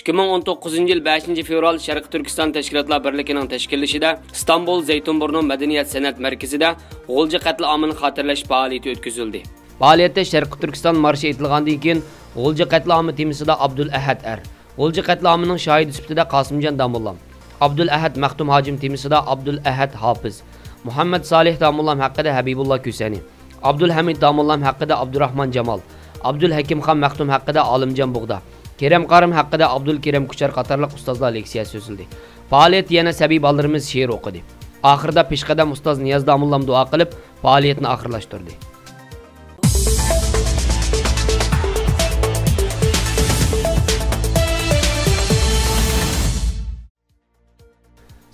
2019 yil 5 fevral Sharq Turkiston Tashkilotlar Birligining tashkillashida İstanbul Zeytunburnu Madaniyat san'at markazida G'o'lji qatl-omini xotirlash faoliyati o'tkazildi. Faoliyatda Sharq Turkiston marshi aytilgandan keyin G'o'lji qatl-omi temasida Abdul Ahad G'o'lji qatl-omining shohidi sifatida Qosimjon Damullam, Abdul Ahad Maxtum Hojim temasida Abdul Ahad Hofiz, Muhammad Solih Damullam haqida Habibullah Kusani, Abdul Hamid Damullam haqida Abdurrahman Jamal, Abdul Hakim Xon Maxtum haqida Olimjon Bug'da, Kerem Qarim haqida Abdul Kerem Kuchar qatorliq ustozlar leksiya so'zildi. Faoliyat yana sabiy bolalarimiz she'r o'qidi. Oxirida peshqadam ustoz Niyoz Damullam duo qilib, faoliyatni oxirlashtirdi.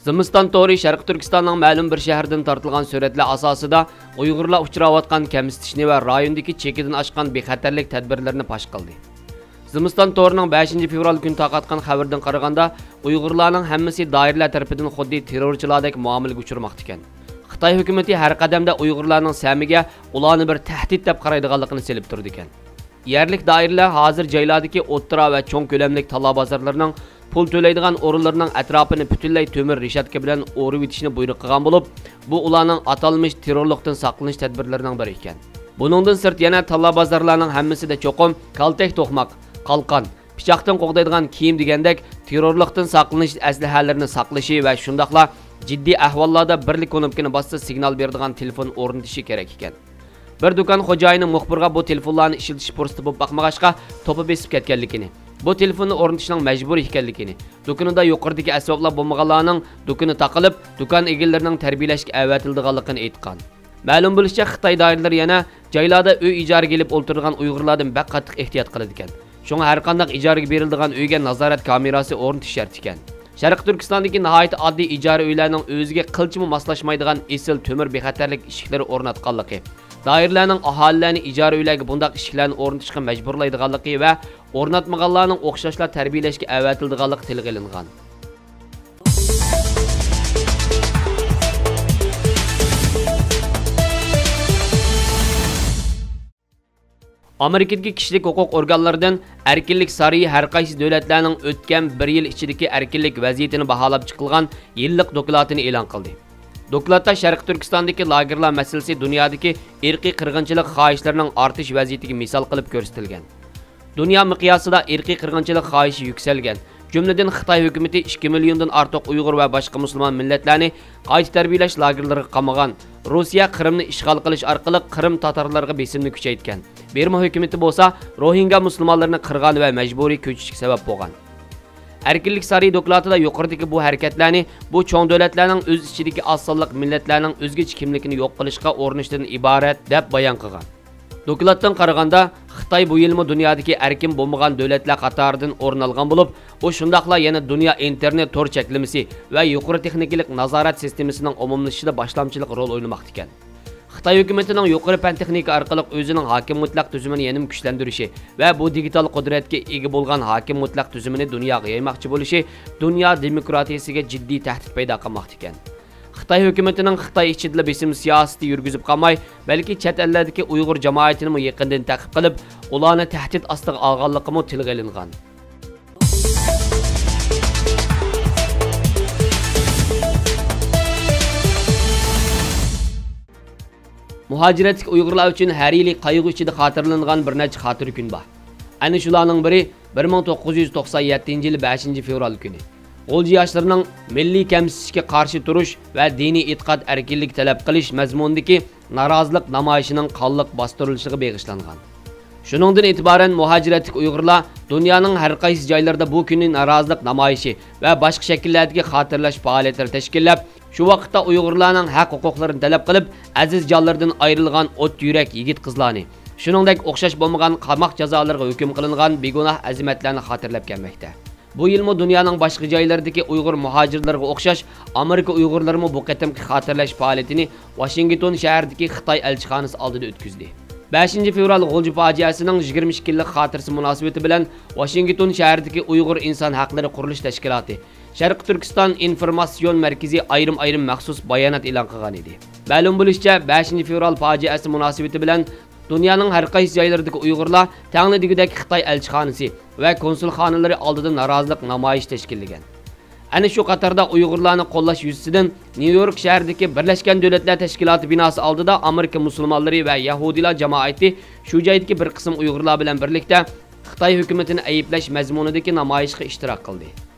Zimiston to'ri Sharq Turkistonning ma'lum bir shahardan tortilgan suratlar asosida Uyg'urlar uchrayotgan kamsitishni va rayondagi chekidan oshgan bexatarlik tadbirlarini fosh qildi. Zimiston to'rining 5 fevral kuni tarqatgan xabardan qaraganda, Uyg'urlarning hammasi doiralar tomonidan xuddi terrorchilardek muomalaga uchirmoqda ekan. Xitoy hukumatı har qadamda Uyg'urlarning samiga ularni bir tahdid deb qaraydiganligini selib turdi ekan. Yerlik doiralar hozir joylardagi o'ttira va cho'ng ko'lamlik talab bozorlarining pul to'laydigan o'rinlarning atrofini butunlay to'mir reshatka bilan o'rib etishni buyruq qilgan bo'lib, bu ularning atalmish terrorlikdan saqlanish tadbirlarining biri ekan. Buningdan sirt yana talab bozorlarining hammasida cho'qim, kaltak to'qmoq, qalqon, pichoqdan qo'g'daydigan kiyim degandek terrorlikdan saqlanish aslahalarini saqlashi va shundaqla jiddiy ahvollarda birlik knopkani bossa signal beradigan telefon o'rnatishi kerak ekan. Bir do'kon xo'jayini muxbirga bu telefonlarni ishlatish fursati bo'lib baxmag'ashqa to'pi besib ketganligini, bu telefonni o'rnatishning majburiy ekanligini, do'konida yuqoridagi asboblar bo'lmaganlarning do'koni taqilib, do'kon egallarining tarbiyalashga avatildiganligini aytgan. Ma'lum bo'lishicha, Xitoy doiralari yana joylarda uy ijaraga kelib o'ltirgan Uyg'urlardan baq qattiq ehtiyot qiladi ekan. Shunga har qanday ijaraga beriladigan uyga nazorat kamerasi o'rnatish shart ekan. Sharq Turkistondagi nihoyat oddiy ijara uylarining o'ziga qilchimi moslashmaydigan esil to'mir bexatarlik eshiklari o'rnatganligi, doiralarning aholilarni ijara uylariga bunday eshiklarni o'rnatishga majburlaydiganligi va o'rnatmaganlarning o'xshashlar tarbiyalashga avatildiganligi tilga ilingan. Amerikadagi kishilik huquq organlaridan erkinlik sariyi har qaysi davlatlarning o'tgan 1 yil ichidagi erkinlik vaziyatini baholab chiqilgan yillik dokladini e'lon qildi. Dokladda Sharq Turkistondagi lagerlar masalasi dunyodagi irqiy qirg'inchilik xohishlarining ortish vaziyatiga misol qilib ko'rsatilgan. Dunyo miqyosida irqiy qirg'inchilik xohishi yuksalgan. Jumladan Xitoy hukumatı 2 milliondan ortiq Uyg'ur va boshqa musulmon millatlarni qayta tarbiyalash lagerlariga qamagan. Rossiya Qrimni ishg'ol qilish orqali Qrim tatarlariga besimni kuchaytgan. Burma hukumatı bo'lsa Rohingya musulmonlarni qirg'an va majburiy ko'chishga sabab bo'lgan. Erkinlik sariy dokladida yuqoridagi bu harakatlarni bu cho'ng davlatlarning o'z ichidagi oz sonliq millatlarning o'zgacha kimligini yo'q qilishga urinishdan iborat deb bayon qilgan. Dokladdan qaraganda, Xitoy bu yilmi dunyodagi erkin bo'lmagan davlatlar qatoridan o'rin olgan bo'lib, u shundaqla yana dunyo internet tor cheklamasi va yuqori texnikalik nazorat sistemasining umumlashishida boshlamchilik rol o'ynamoqda ekan. Xitoy hukumatining yuqori fan texnika orqali o'zining hokim mutlaq tuzumini yanada kuchlantirishi va bu digital qudratga ega bo'lgan hokim mutlaq tuzumini dunyoga yaymoqchi bo'lishi dunyo demokratiyasiga jiddiy tahdid paydo qilmoqda ekan. Xitoy hukumatining Xitoy ichida besim siyosati yurgizib qolmay, balki chet ellardagi Uyg'ur jamoatini yaqindan ta'qib qilib, ularni tahdid ostiga olganligi tilga ilingan. Muhojiratlik Uyg'urlar uchun har yili qayg'u ichida xotirlangan bir necha xotir kun bor. Ana shularning biri 1997 yil 5 fevral kuni. G'o'lji yoshlarining milliy kamsitishga qarshi turish va diniy e'tiqod erkinlik talab qilish mazmunidagi norozilik namoyishining qonliq bostirilishiga bag'ishlangan. Shuningdan e'tiboran muhojiratlik Uyg'urlar dunyoning har qaysi joylarida bu kunning norozilik namoyishi va boshqa shakllardagi xotirlash faoliyatlari tashkillab, shu vaqtda Uyg'urlarning haq huquqlarini talab qilib, aziz jonlardan ayrilgan o't yurak yigit-qizlarni, shuningdek o'xshash bo'lmagan qamoq jazolariga hukm qilingan begunoh azimatlarni xotirlab kelmoqda. Bu yilmi dunyoning boshqa joylaridagi Uyg'ur muhojirlarga o'xshash Amerika Uyg'urlarimi bu qatimki xotirlash faoliyatini Washington shahridagi Xitoy elchixonasi oldida o'tkazdi. 5 fevral G'o'lji fojiasining 22 yillik xotirasi munosabati bilan Washington shahridagi Uyg'ur inson haqlari qurilish tashkiloti Sharq Turkiston informatsion markazi ayrim maxsus bayonot e'lon qilgan edi. Ma'lum bo'lishicha, 5 fevral fojiasi munosabati bilan Dunyoning har qaysi joylaridagi Uyg'urlar tangligidagi Xitoy elchixonasi va konsulxonalari oldida norozilik namoyish tashkillagan. Ana shu qatorda Uyg'urlarni qo'llash yuzasidan Nyu-York shahridagi Birlashgan Davlatlar Tashkiloti binosi oldida Amerika musulmonlari va Yahudilar jamoati shu joydagi bir qism Uyg'urlar bilan birlikda Xitoy hukumatini ayblash mazmunidagi namoyishga ishtirok qildi.